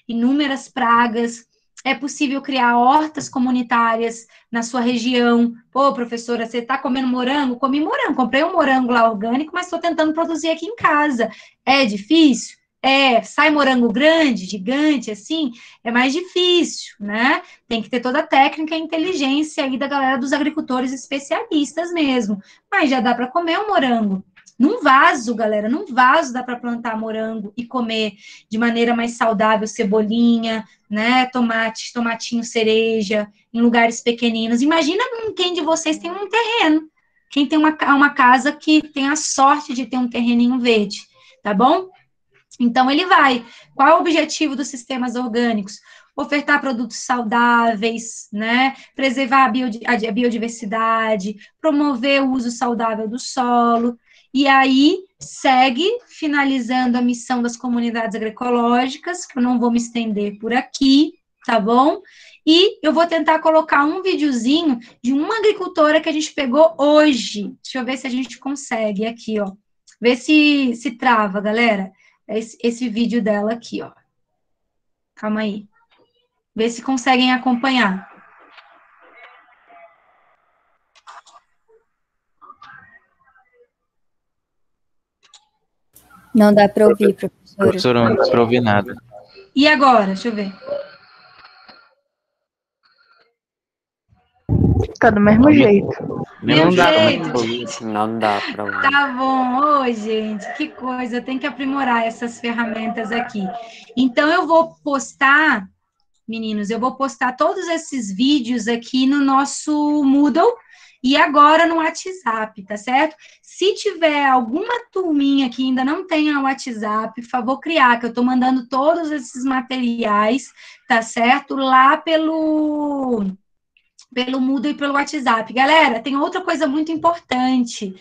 inúmeras pragas. É possível criar hortas comunitárias na sua região. Pô, professora, você está comendo morango? Comi morango, comprei um morango lá orgânico, mas estou tentando produzir aqui em casa. É difícil? Sai morango grande, gigante, assim, é mais difícil, né? Tem que ter toda a técnica e inteligência aí da galera dos agricultores especialistas mesmo. Mas já dá para comer um morango. Num vaso, galera, num vaso dá para plantar morango e comer de maneira mais saudável, cebolinha, né, tomatinho cereja, em lugares pequeninos. Imagina quem de vocês tem um terreno, quem tem uma casa que tem a sorte de ter um terreninho verde, tá bom? Então, ele vai. Qual é o objetivo dos sistemas orgânicos? Ofertar produtos saudáveis, né? Preservar a biodiversidade, promover o uso saudável do solo. E aí, segue finalizando a missão das comunidades agroecológicas, que eu não vou me estender por aqui, tá bom? E eu vou tentar colocar um videozinho de uma agricultora que a gente pegou hoje. Deixa eu ver se a gente consegue aqui, ó. Ver se trava, galera. Esse vídeo dela aqui, ó. Calma aí. Vê se conseguem acompanhar. Não dá para ouvir, professora. Professora, não dá para ouvir nada. E agora? Deixa eu ver. Tá do mesmo jeito. Mesmo Não dá jeito. pra ouvir. Não dá pra ouvir. Tá bom. Ô, gente, que coisa. Tem que aprimorar essas ferramentas aqui. Então, eu vou postar, meninos, eu vou postar todos esses vídeos aqui no nosso Moodle e agora no WhatsApp, tá certo? Se tiver alguma turminha que ainda não tenha WhatsApp, por favor, criar, que eu tô mandando todos esses materiais, tá certo? Lá pelo Moodle e pelo WhatsApp. Galera, tem outra coisa muito importante,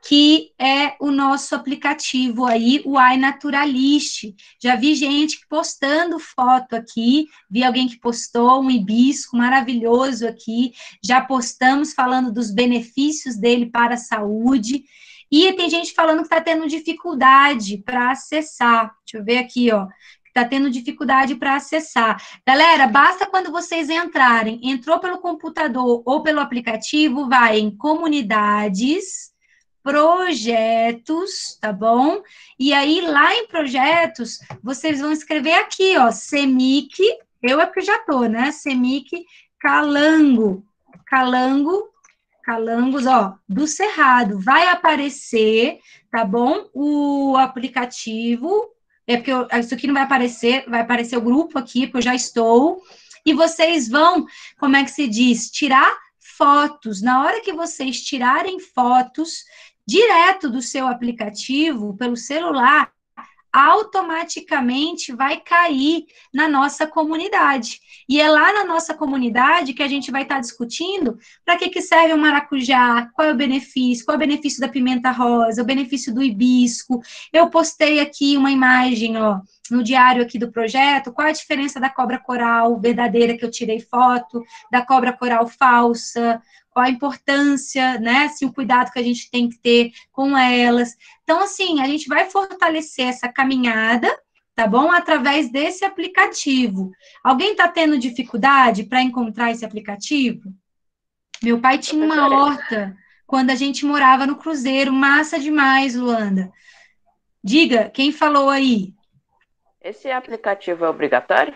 que é o nosso aplicativo aí, o iNaturalist. Já vi gente postando foto aqui, vi alguém que postou um hibisco maravilhoso aqui, já postamos falando dos benefícios dele para a saúde, e tem gente falando que está tendo dificuldade para acessar. Deixa eu ver aqui, ó. Está tendo dificuldade para acessar. Galera, basta quando vocês entrou pelo computador ou pelo aplicativo, vai em comunidades, projetos, tá bom? E aí, lá em projetos, vocês vão escrever aqui, ó, CEMIC, eu é porque já tô, né? CEMIC Calango, Calangos, ó, do Cerrado. Vai aparecer, tá bom? O aplicativo, porque isso aqui não vai aparecer o grupo aqui, porque eu já estou. e vocês vão, como é que se diz, tirar fotos. Na hora que vocês tirarem fotos, direto do seu aplicativo, pelo celular, automaticamente vai cair na nossa comunidade. E é lá na nossa comunidade que a gente vai estar discutindo para que serve o maracujá, qual é o benefício da pimenta rosa, o benefício do hibisco. Eu postei aqui uma imagem, ó, no diário aqui do projeto, qual a diferença da cobra coral verdadeira que eu tirei foto, da cobra coral falsa, qual a importância, né, assim, o cuidado que a gente tem que ter com elas. Então, assim, a gente vai fortalecer essa caminhada, tá bom? Através desse aplicativo. Alguém está tendo dificuldade para encontrar esse aplicativo? Meu pai tinha uma horta quando a gente morava no Cruzeiro, massa demais, Luanda. Diga, quem falou aí? Esse aplicativo é obrigatório?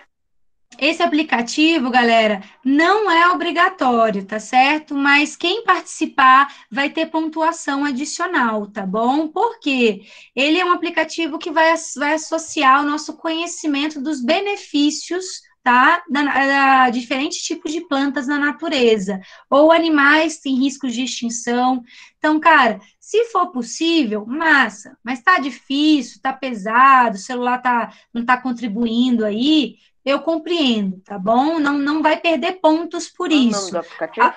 Esse aplicativo, galera, não é obrigatório, tá certo? Mas quem participar vai ter pontuação adicional, tá bom? Porque ele é um aplicativo que vai associar o nosso conhecimento dos benefícios, tá? Da diferentes tipos de plantas na natureza, ou animais em riscos de extinção. Então, cara, se for possível, massa, mas tá difícil, tá pesado, o celular não tá contribuindo aí, eu compreendo, tá bom? Não vai perder pontos por Qual o nome isso. do aplicativo?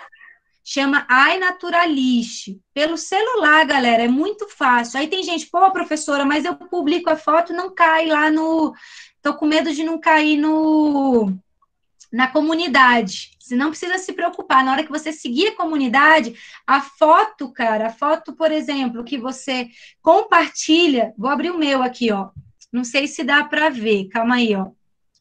Chama iNaturalist. Pelo celular, galera, é muito fácil. Aí tem gente, pô, professora, mas eu publico a foto, não cai lá no... Tô com medo de não cair na comunidade. Você não precisa se preocupar. Na hora que você seguir a comunidade, a foto, cara, a foto, por exemplo, que você compartilha... Vou abrir o meu aqui, ó. Não sei se dá para ver. Calma aí, ó.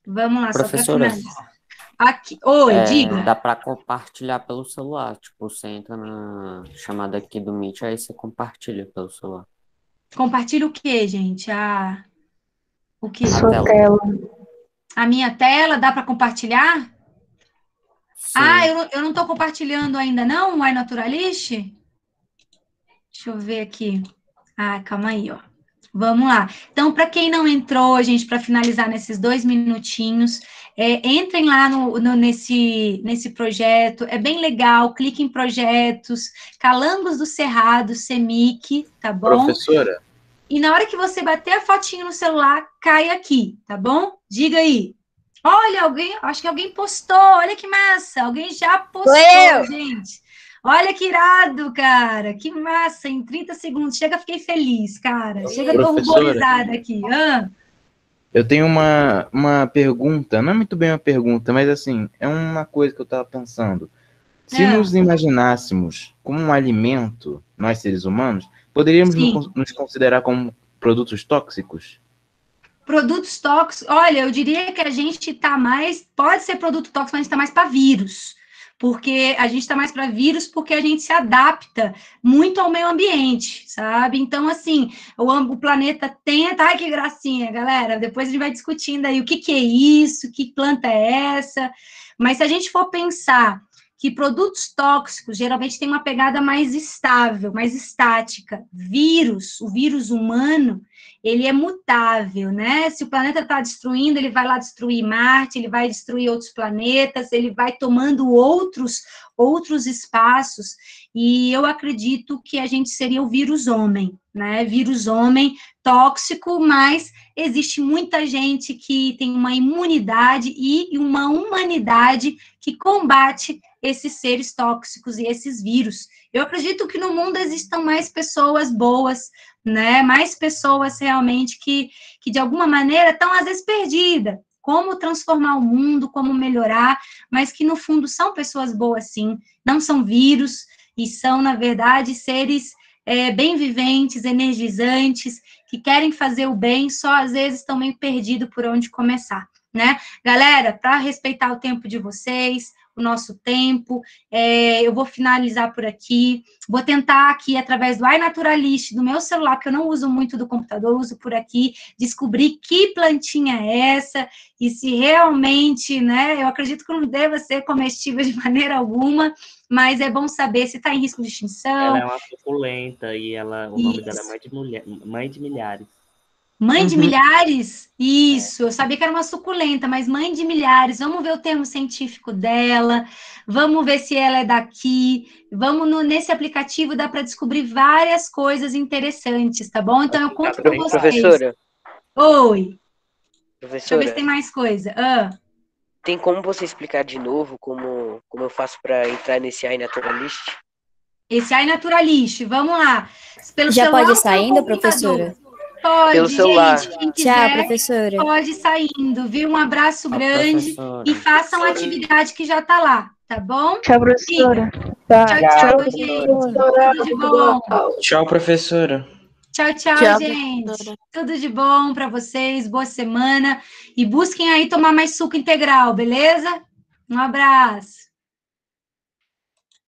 Vamos lá, só para Professora, finalizar. Aqui. Oi, diga. dá para compartilhar pelo celular. Tipo, você entra na chamada aqui do Meet, aí você compartilha pelo celular. Compartilha o quê, gente? O quê? A Sua tela. tela. A minha tela, dá para compartilhar? Sim. Eu não estou compartilhando ainda não, o iNaturalist? Deixa eu ver aqui. Calma aí, ó. Vamos lá. Então, para quem não entrou, gente, para finalizar nesses 2 minutinhos, entrem lá nesse projeto, é bem legal, clique em projetos, Calangos do Cerrado, CEMIC, tá bom? Professora, E na hora que você bater a fotinho no celular, cai aqui, tá bom? Diga aí. Olha, acho que alguém postou, olha que massa, alguém já postou, gente. Olha que irado, cara, que massa, em 30 segundos. Chega, fiquei feliz, cara. Chega, tô Professora. ruborizada aqui. eu tenho uma pergunta, não é muito bem uma pergunta, mas assim, é uma coisa que eu estava pensando. Se nos imaginássemos como um alimento, nós seres humanos, poderíamos Sim. nos considerar como produtos tóxicos? Produtos tóxicos, olha, eu diria que a gente está mais, pode ser produto tóxico, mas a gente está mais para vírus, porque a gente está mais para vírus porque a gente se adapta muito ao meio ambiente, sabe? Então, assim, o planeta tenta, ai que gracinha, galera, depois a gente vai discutindo aí o que é isso, que planta é essa, mas se a gente for pensar que produtos tóxicos geralmente têm uma pegada mais estável, mais estática, o vírus humano, ele é mutável, né? Se o planeta está destruindo, ele vai lá destruir Marte, ele vai destruir outros planetas, ele vai tomando outros espaços, e eu acredito que a gente seria o vírus homem, né? Vírus homem tóxico, mas existe muita gente que tem uma imunidade e uma humanidade que combate esses seres tóxicos e esses vírus. Eu acredito que no mundo existam mais pessoas boas, né? Mais pessoas realmente que de alguma maneira estão às vezes perdidas. Como transformar o mundo, como melhorar, mas que no fundo são pessoas boas sim, não são vírus e são, na verdade, seres bem viventes, energizantes, que querem fazer o bem, só às vezes estão meio perdidos por onde começar, né? Galera, para respeitar o tempo de vocês, o nosso tempo, eu vou finalizar por aqui, vou tentar aqui, através do iNaturalist, do meu celular, porque eu não uso muito do computador, eu uso por aqui, descobrir que plantinha é essa, e se realmente, né, eu acredito que não deva ser comestível de maneira alguma, mas é bom saber se está em risco de extinção. Ela é uma suculenta e o nome dela é Mãe de Milhares. Mãe de milhares? Isso, eu sabia que era uma suculenta, mas mãe de milhares, vamos ver o termo científico dela, vamos ver se ela é daqui, nesse aplicativo dá para descobrir várias coisas interessantes, tá bom? Então eu conto com vocês. Professora, Oi, deixa eu ver se professora, tem mais coisa. tem como você explicar de novo como eu faço para entrar nesse iNaturalist? Esse iNaturalist, vamos lá. Pelo Já celular pode ou ir pelo saindo, computador? professora? Pode, Pelo celular. gente, quem Tchau, quiser, professora. pode ir saindo, viu? Um abraço grande professora. e façam a atividade que já tá lá, tá bom? Tchau, professora. Tchau, gente. Tudo de bom. Tchau, professora. Tchau, Tchau, gente. Tudo de bom para vocês. Boa semana. E busquem aí tomar mais suco integral, beleza? Um abraço.